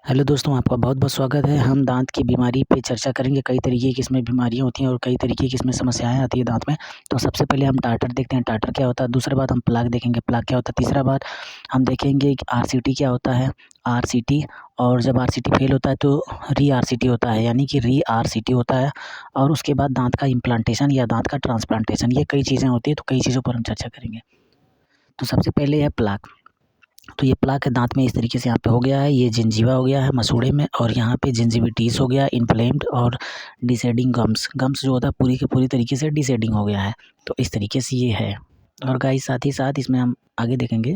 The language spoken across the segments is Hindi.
हेलो दोस्तों, आपका बहुत बहुत स्वागत है। हम दांत की बीमारी पे चर्चा करेंगे। कई तरीके की इसमें बीमारियां होती हैं और कई तरीके की इसमें समस्याएं आती है दांत में। तो सबसे पहले हम टाटर देखते हैं, टाटर क्या होता है। दूसरी बात हम प्लाक देखेंगे, प्लाक क्या होता है। तीसरा बात हम देखेंगे कि आरसीटी क्या होता है, आरसीटी। और जब आरसीटी फेल होता है तो री आरसीटी होता है, यानी कि री आरसीटी होता है। और उसके बाद दांत का इम्प्लांटेशन या दांत का ट्रांसप्लांटेशन, ये कई चीज़ें होती है। तो कई चीज़ों पर हम चर्चा करेंगे। तो सबसे पहले है प्लाक। तो ये प्लाक दांत में इस तरीके से यहाँ पे हो गया है, ये जिंजीवा हो गया है मसूड़े में, और यहाँ पे जिंजिविटीस हो गया, इन्फ्लेम्ड और डिसेडिंग गम्स। गम्स जो होता है पूरी के पूरी तरीके से डिसेडिंग हो गया है। तो इस तरीके से ये है। और गाइस साथ ही साथ इसमें हम आगे देखेंगे,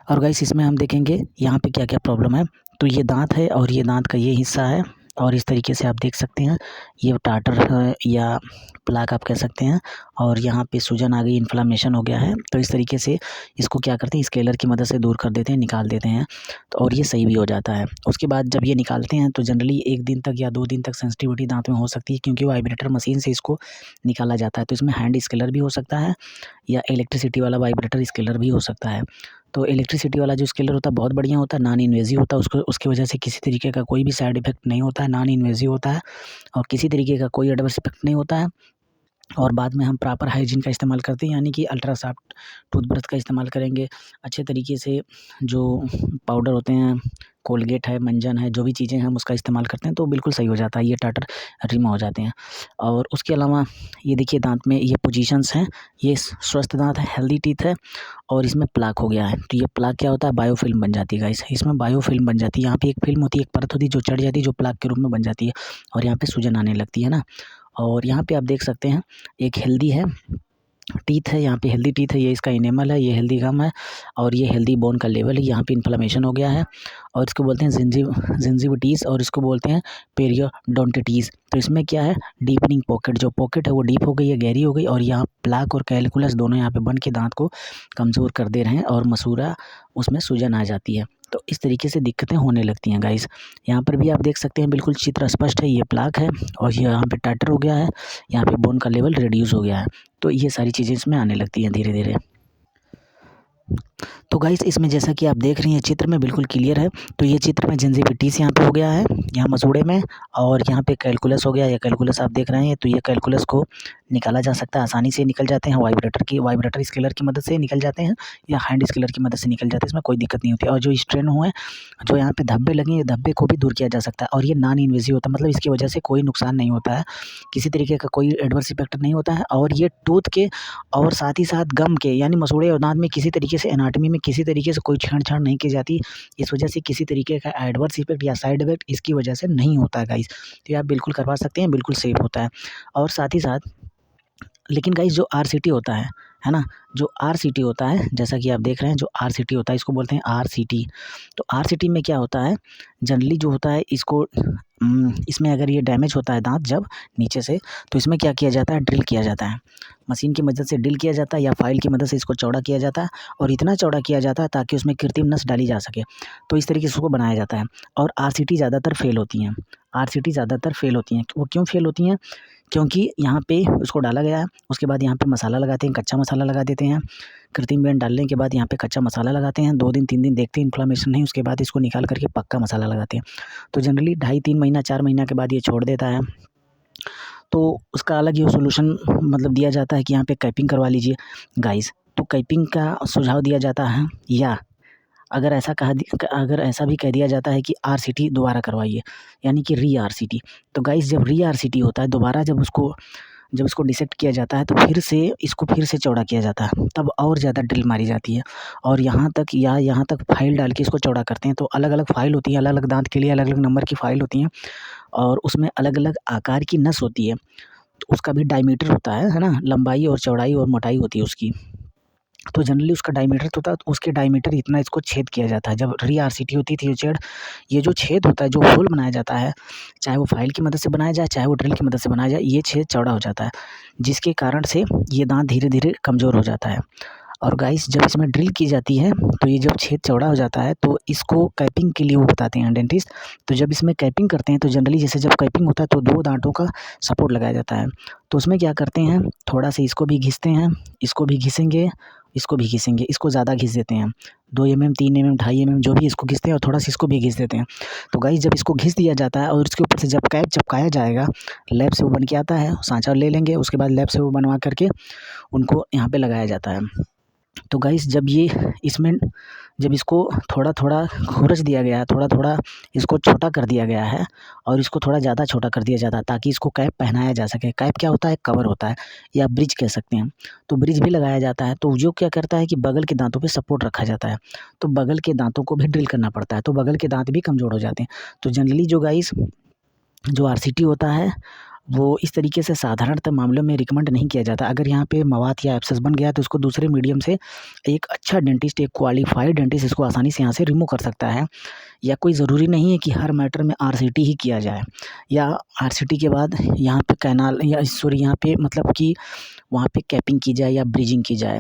और गाइस इसमें हम देखेंगे यहाँ पे क्या क्या प्रॉब्लम है। तो ये दांत है और ये दांत का ये हिस्सा है, और इस तरीके से आप देख सकते हैं ये टाटर है या प्लाक आप कह सकते हैं। और यहाँ पे सूजन आ गई, इन्फ्लामेशन हो गया है। तो इस तरीके से इसको क्या करते हैं, स्केलर की मदद से दूर कर देते हैं, निकाल देते हैं। तो और ये सही भी हो जाता है। उसके बाद जब ये निकालते हैं तो जनरली 1 दिन तक या 2 दिन तक सेंसिटिविटी दांत में हो सकती है, क्योंकि वाइब्रेटर मशीन से इसको निकाला जाता है। तो इसमें हैंड स्केलर भी हो सकता है या इलेक्ट्रिसिटी वाला वाइब्रेटर स्केलर भी हो सकता है। तो इलेक्ट्रिसिटी वाला जो स्केलर होता है बहुत बढ़िया होता है, नॉन इन्वेजिव होता है। उसको उसकी वजह से किसी तरीके का कोई भी साइड इफेक्ट नहीं होता है, नॉन इन्वेजिव होता है और किसी तरीके का कोई एडवर्स इफेक्ट नहीं होता है। और बाद में हम प्रॉपर हाइजीन का इस्तेमाल करते हैं, यानी कि अल्ट्रा सॉफ्ट टूथब्रश का इस्तेमाल करेंगे अच्छे तरीके से। जो पाउडर होते हैं, कोलगेट है, मंजन है, जो भी चीज़ें हम उसका इस्तेमाल करते हैं तो बिल्कुल सही हो जाता है, ये टाटर रिमूव हो जाते हैं। और उसके अलावा ये देखिए दांत में ये पोजीशंस हैं, ये स्वस्थ दांत है, हेल्दी टीथ है, और इसमें प्लाक हो गया है। तो ये प्लाक क्या होता है, बायोफिल्म बन जाती है गाइस। इसमें बायोफिल्म बन जाती है, यहाँ पे एक फिल्म होती है, एक परत होती है जो चढ़ जाती है, जो प्लाक के रूप में बन जाती है, और यहाँ पे सूजन आने लगती है ना। और यहाँ पे आप देख सकते हैं एक हेल्दी है टीथ है, यहाँ पे हेल्दी टीथ है, ये इसका इनेमल है, ये हेल्दी गम है, और ये हेल्दी बोन का लेवल है। यहाँ पे इन्फ्लेमेशन हो गया है और इसको बोलते हैं जिंजिविटीज़, और इसको बोलते हैं पेरियोडोंटिटीज़। तो इसमें क्या है, डीपनिंग पॉकेट, जो पॉकेट है वो डीप हो गई है, गहरी हो गई, और यहाँ प्लाक और कैलकुलस दोनों यहाँ पे बन के दांत को कमज़ोर कर दे रहे हैं और मसूड़ा उसमें सूजन आ जाती है। तो इस तरीके से दिक्कतें होने लगती हैं गाइस। यहाँ पर भी आप देख सकते हैं बिल्कुल चित्र स्पष्ट है, ये प्लाक है और ये यहाँ पे टाटर हो गया है, यहाँ पे बोन का लेवल रिड्यूस हो गया है। तो ये सारी चीज़ें इसमें आने लगती हैं धीरे धीरे। तो गाइस इसमें जैसा कि आप देख रही हैं चित्र में बिल्कुल क्लियर है। तो ये चित्र में जिंजिविटीस यहाँ पे हो गया है, यहाँ मसूड़े में, और यहाँ पे कैलकुलस हो गया। ये कैलकुलस आप देख रहे हैं, तो ये कैलकुलस को निकाला जा सकता है, आसानी से निकल जाते हैं, वाइब्रेटर स्केलर की मदद से निकल जाते हैं या हैंड स्केलर की मदद से निकल जाते हैं, इसमें कोई दिक्कत नहीं होती। और जो स्ट्रेन हुए, जो यहाँ पे धब्बे लगे हैं, धब्बे को भी दूर किया जा सकता है। और ये नॉन इन्वेजिव होता है, मतलब इसकी वजह से कोई नुकसान नहीं होता है, किसी तरीके का कोई एडवर्स इफेक्ट नहीं होता है। और ये टूथ के और साथ ही साथ गम के, यानी मसूड़े और दांत में किसी तरीके से एनाटॉमी में किसी तरीके से कोई छेड़छाड़ नहीं की जाती। इस वजह से किसी तरीके का एडवर्स इफेक्ट या साइड इफेक्ट इसकी वजह से नहीं होता है गाइस। तो ये आप बिल्कुल करवा सकते हैं, बिल्कुल सेफ होता है। और साथ ही साथ लेकिन गाइस जो आरसीटी होता है ना, जो आरसीटी होता है, जैसा कि आप देख रहे हैं, जो आरसीटी होता है इसको बोलते हैं आरसीटी। तो आरसीटी में क्या होता है, जनरली जो होता है इसको इसमें अगर ये डैमेज होता है दांत जब नीचे से, तो इसमें क्या किया जाता है, ड्रिल किया जाता है, मशीन की मदद से ड्रिल किया जाता है या फाइल की मदद से इसको चौड़ा किया जाता है, और इतना चौड़ा किया जाता है ताकि उसमें कृत्रिम नस डाली जा सके। तो इस तरीके से उसको बनाया जाता है। और आरसीटी ज़्यादातर फेल होती हैं, आरसीटी ज़्यादातर फेल होती हैं। वो क्यों फेल होती हैं, क्योंकि यहाँ पे उसको डाला गया है, उसके बाद यहाँ पे मसाला लगाते हैं, कच्चा मसाला लगा देते हैं। कृत्रिम बैंड डालने के बाद यहाँ पे कच्चा मसाला लगाते हैं, 2 दिन 3 दिन देखते हैं इन्फ्लेमेशन नहीं, उसके बाद इसको निकाल करके पक्का मसाला लगाते हैं। तो जनरली 2.5-3 महीना 4 महीना के बाद ये छोड़ देता है। तो उसका अलग ही सॉल्यूशन मतलब दिया जाता है कि यहाँ पे कैपिंग करवा लीजिए गाइस। तो कैपिंग का सुझाव दिया जाता है, या अगर ऐसा भी कह दिया जाता है कि आरसीटी दोबारा करवाइए, यानी कि री आरसीटी। तो गाइस जब री आरसीटी होता है दोबारा, जब इसको डिसेक्ट किया जाता है तो इसको फिर से चौड़ा किया जाता है, तब और ज़्यादा ड्रिल मारी जाती है, और यहाँ तक फाइल डाल के इसको चौड़ा करते हैं। तो अलग अलग फाइल होती है, अलग अलग दांत के लिए अलग अलग नंबर की फाइल होती हैं, और उसमें अलग अलग आकार की नस होती है। तो उसका भी डायमीटर होता है ना, लंबाई और चौड़ाई और मोटाई होती है उसकी। तो जनरली उसका डायमीटर होता है, तो उसके डायमीटर इतना इसको छेद किया जाता है। जब री आरसीटी होती थी ये जो छेद होता है, जो होल बनाया जाता है, चाहे वो फाइल की मदद से बनाया जाए, चाहे वो ड्रिल की मदद से बनाया जाए, ये छेद चौड़ा हो जाता है, जिसके कारण से ये दांत धीरे धीरे कमज़ोर हो जाता है। और गाइस जब इसमें ड्रिल की जाती है तो ये जब छेद चौड़ा हो जाता है तो इसको कैपिंग के लिए वो बताते हैं डेंटिस्ट। तो जब इसमें कैपिंग करते हैं तो जनरली जैसे जब कैपिंग होता है तो 2 दांतों का सपोर्ट लगाया जाता है। तो उसमें क्या करते हैं, थोड़ा सा इसको भी घिसते हैं, इसको भी घिसेंगे, इसको भी घिसेंगे, इसको ज़्यादा घिस देते हैं, 2 mm 3 mm 2.5 mm जो भी इसको घिसते हैं और थोड़ा सा इसको भी घिस देते हैं। तो गाइस जब इसको घिस दिया जाता है और इसके ऊपर से जब कैप चिपकाया जाएगा, लैब से वो बन के आता है, सांचा ले लेंगे, उसके बाद लैब से वो बनवा करके उनको यहाँ पे लगाया जाता है। तो गाइस जब ये इसमें जब इसको थोड़ा थोड़ा खुरच दिया गया है, थोड़ा थोड़ा इसको छोटा कर दिया गया है और इसको थोड़ा ज़्यादा छोटा कर दिया जाता है ताकि इसको कैप पहनाया जा सके। कैप क्या होता है? कवर होता है या ब्रिज कह सकते हैं। तो ब्रिज भी लगाया जाता है, तो जो क्या करता है कि बगल के दांतों पे सपोर्ट रखा जाता है, तो बगल के दांतों को भी ड्रिल करना पड़ता है, तो बगल के दांत भी कमज़ोर हो जाते हैं। तो जनरली जो गाइस जो आरसीटी होता है वो इस तरीके से साधारणतः मामलों में रिकमेंड नहीं किया जाता। अगर यहाँ पे मवाद या एब्सेस बन गया तो उसको दूसरे मीडियम से एक अच्छा डेंटिस्ट, एक क्वालिफाइड डेंटिस्ट इसको आसानी से यहाँ से रिमूव कर सकता है। या कोई ज़रूरी नहीं है कि हर मैटर में आरसीटी ही किया जाए, या आरसीटी के बाद यहाँ पे कैनाल या सॉरी यहाँ पे मतलब कि वहाँ पे कैपिंग की जाए या ब्रीजिंग की जाए।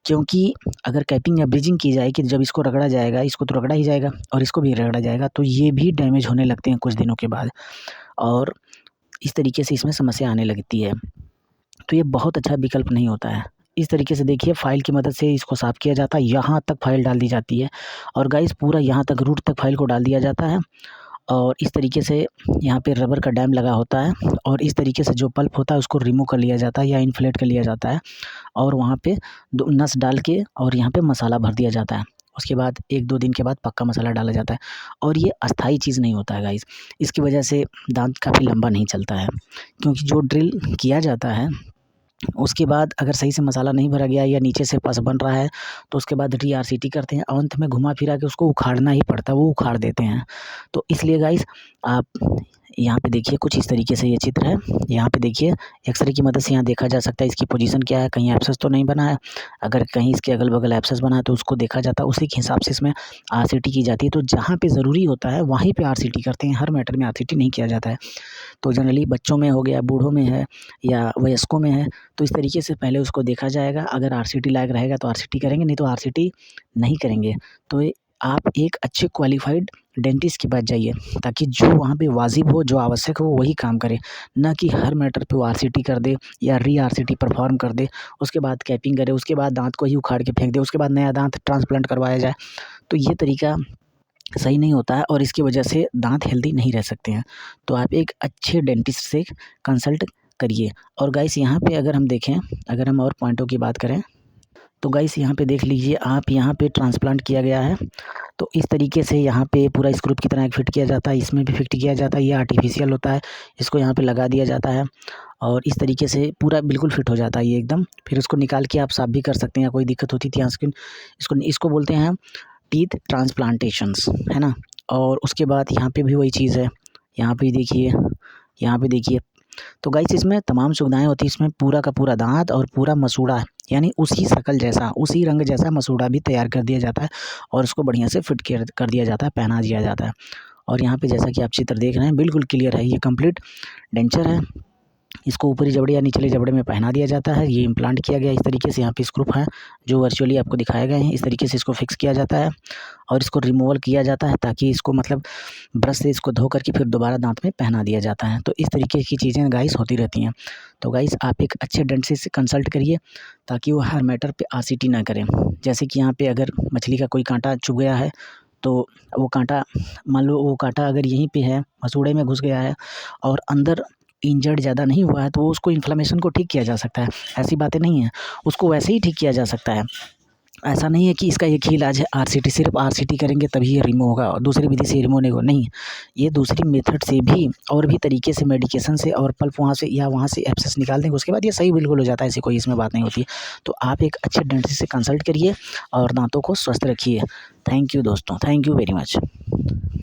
क्योंकि अगर कैपिंग या ब्रीजिंग की जाए कि जब इसको रगड़ा जाएगा, इसको तो रगड़ा ही जाएगा और इसको भी रगड़ा जाएगा, तो ये भी डैमेज होने लगते हैं कुछ दिनों के बाद और इस तरीके से इसमें समस्या आने लगती है। तो ये बहुत अच्छा विकल्प नहीं होता है। इस तरीके से देखिए फ़ाइल की मदद से इसको साफ़ किया जाता है, यहाँ तक फ़ाइल डाल दी जाती है और गाइस पूरा यहाँ तक रूट तक फ़ाइल को डाल दिया जाता है और इस तरीके से यहाँ पे रबर का डैम लगा होता है और इस तरीके से जो पल्प होता है उसको रिमूव कर लिया जाता है या इन्फ्लेट कर लिया जाता है और वहाँ पे नस डाल के और यहाँ पे मसाला भर दिया जाता है। उसके बाद 1-2 दिन के बाद पक्का मसाला डाला जाता है और ये अस्थाई चीज़ नहीं होता है गाइस। इसकी वजह से दांत काफ़ी लंबा नहीं चलता है, क्योंकि जो ड्रिल किया जाता है उसके बाद अगर सही से मसाला नहीं भरा गया या नीचे से पस बन रहा है तो उसके बाद री-आरसीटी करते हैं, अंत में घुमा फिरा के उसको उखाड़ना ही पड़ता है, वो उखाड़ देते हैं। तो इसलिए गाइस आप यहाँ पे देखिए कुछ इस तरीके से ये चित्र है। यहाँ पे देखिए एक्स-रे की मदद से यहाँ देखा जा सकता है इसकी पोजीशन क्या है, कहीं एब्सेस तो नहीं बना है। अगर कहीं इसके अगल-बगल एब्सेस बना है तो उसको देखा जाता है, उसी के हिसाब से इसमें आरसीटी की जाती है। तो जहाँ पे ज़रूरी होता है वहीं पे आरसीटी करते हैं, हर मैटर में आरसीटी नहीं किया जाता है। तो जनरली बच्चों में हो गया, बूढ़ों में है या वयस्कों में है, तो इस तरीके से पहले उसको देखा जाएगा। अगर आरसीटी लायक रहेगा तो आरसीटी करेंगे, नहीं तो आरसीटी नहीं करेंगे। तो आप एक अच्छे क्वालिफाइड डेंटिस्ट के पास जाइए ताकि जो वहाँ पे वाजिब हो, जो आवश्यक हो वही काम करे, ना कि हर मैटर पे वो आरसीटी कर दे या री-आरसीटी परफॉर्म कर दे, उसके बाद कैपिंग करे, उसके बाद दाँत को ही उखाड़ के फेंक दे, उसके बाद नया दाँत ट्रांसप्लांट करवाया जाए। तो ये तरीका सही नहीं होता है और इसकी वजह से दाँत हेल्दी नहीं रह सकते हैं। तो आप एक अच्छे डेंटिस्ट से कंसल्ट करिए। और गाइस यहाँ पे अगर हम देखें, अगर हम और पॉइंटों की बात करें तो गाइस यहाँ पे देख लीजिए आप, यहाँ पे ट्रांसप्लांट किया गया है तो इस तरीके से यहाँ पे पूरा स्क्रू की तरह फिट किया जाता है, इसमें भी फिट किया जाता है। ये आर्टिफिशियल होता है, इसको यहाँ पे लगा दिया जाता है और इस तरीके से पूरा बिल्कुल फिट हो जाता है ये एकदम। फिर उसको निकाल के आप साफ़ भी कर सकते हैं, कोई दिक्कत होती थी यहाँ स्किन, इसको बोलते हैं टीथ ट्रांसप्लांटेशंस, है ना। और उसके बाद यहाँ पे भी वही चीज़ है, यहाँ पे देखिए, यहाँ पे देखिए। तो गाइस इसमें तमाम सुविधाएँ होती हैं, इसमें पूरा का पूरा दाँत और पूरा मसूड़ा यानी उसी शक्ल जैसा, उसी रंग जैसा मसूड़ा भी तैयार कर दिया जाता है और उसको बढ़िया से फिट कर दिया जाता है, पहना दिया जाता है। और यहाँ पे जैसा कि आप चित्र देख रहे हैं बिल्कुल क्लियर है, ये कंप्लीट डेंचर है। इसको ऊपरी जबड़े या निचले जबड़े में पहना दिया जाता है। ये इम्प्लांट किया गया इस तरीके से, यहाँ पे स्क्रू हैं जो वर्चुअली आपको दिखाए गए हैं। इस तरीके से इसको फिक्स किया जाता है और इसको रिमूवल किया जाता है ताकि इसको मतलब ब्रश से इसको धो करके फिर दोबारा दांत में पहना दिया जाता है। तो इस तरीके की चीज़ें गाइस होती रहती हैं। तो गाइस आप एक अच्छे डेंटिस्ट से कंसल्ट करिए ताकि वो हर मैटर पे आरसीटी ना करें। जैसे कि यहाँ पे अगर मछली का कोई कांटा चुभ गया है तो वो कांटा, मान लो वो कांटा अगर यहीं पे है, मसूड़े में घुस गया है और अंदर इंजर्ड ज़्यादा नहीं हुआ है तो उसको इन्फ्लेमेशन को ठीक किया जा सकता है। ऐसी बातें नहीं हैं, उसको वैसे ही ठीक किया जा सकता है। ऐसा नहीं है कि इसका एक ही इलाज है आरसीटी, सिर्फ आरसीटी करेंगे तभी ये रिमूव होगा और दूसरी विधि से रिमूव नहीं होगा, नहीं। ये दूसरी मेथड से भी और भी तरीके से मेडिकेशन से और पल्प वहाँ से या वहाँ से एब्सेस निकाल देंगे, उसके बाद ये सही बिल्कुल हो जाता है, ऐसी कोई इसमें बात नहीं होती है। तो आप एक अच्छे डेंटिस्ट से कंसल्ट करिए और दाँतों को स्वस्थ रखिए। थैंक यू दोस्तों, थैंक यू वेरी मच।